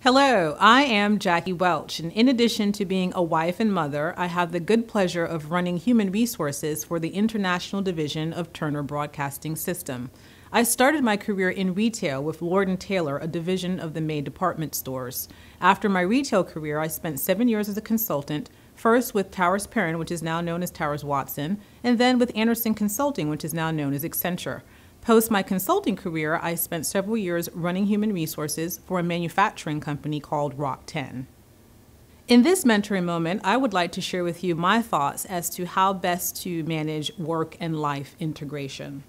Hello, I am Jackie Welch, and in addition to being a wife and mother, I have the good pleasure of running human resources for the International Division of Turner Broadcasting System. I started my career in retail with Lord & Taylor, a division of the May department stores. After my retail career, I spent 7 years as a consultant, first with Towers Perrin, which is now known as Towers Watson, and then with Anderson Consulting, which is now known as Accenture. Post my consulting career, I spent several years running human resources for a manufacturing company called Rock 10. In this mentoring moment, I would like to share with you my thoughts as to how best to manage work and life integration.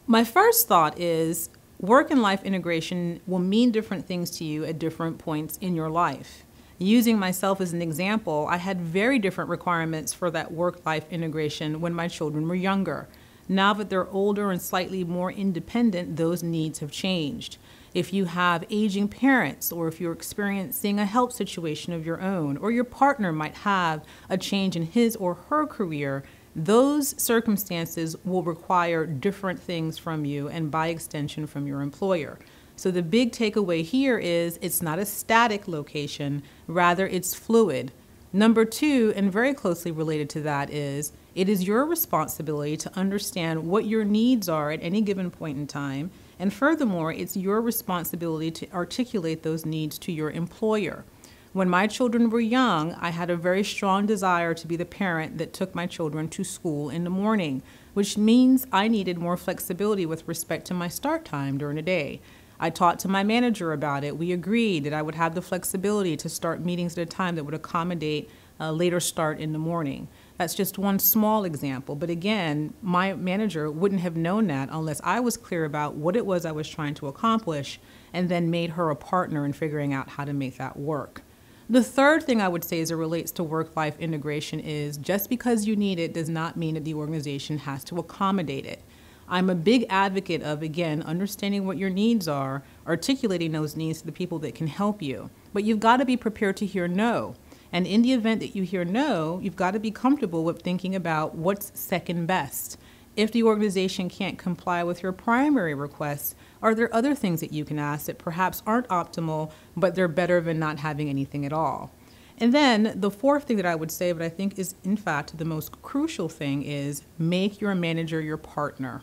My first thought is work and life integration will mean different things to you at different points in your life. Using myself as an example, I had very different requirements for that work-life integration when my children were younger. Now that they're older and slightly more independent, those needs have changed. If you have aging parents, or if you're experiencing a health situation of your own, or your partner might have a change in his or her career, those circumstances will require different things from you and by extension from your employer. So the big takeaway here is it's not a static location, rather it's fluid. Number two, and very closely related to that, is it is your responsibility to understand what your needs are at any given point in time, and furthermore, it's your responsibility to articulate those needs to your employer. When my children were young, I had a very strong desire to be the parent that took my children to school in the morning, which means I needed more flexibility with respect to my start time during the day. I talked to my manager about it. We agreed that I would have the flexibility to start meetings at a time that would accommodate a later start in the morning. That's just one small example, but again, my manager wouldn't have known that unless I was clear about what it was I was trying to accomplish and then made her a partner in figuring out how to make that work. The third thing I would say as it relates to work-life integration is just because you need it does not mean that the organization has to accommodate it. I'm a big advocate of, again, understanding what your needs are, articulating those needs to the people that can help you. But you've got to be prepared to hear no. And in the event that you hear no, you've got to be comfortable with thinking about what's second best. If the organization can't comply with your primary requests, are there other things that you can ask that perhaps aren't optimal, but they're better than not having anything at all? And then the fourth thing that I would say, but I think is in fact the most crucial thing, is make your manager your partner.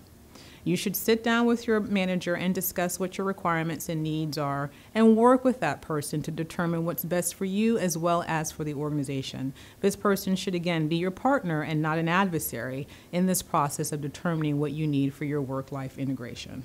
You should sit down with your manager and discuss what your requirements and needs are and work with that person to determine what's best for you as well as for the organization. This person should, again, be your partner and not an adversary in this process of determining what you need for your work-life integration.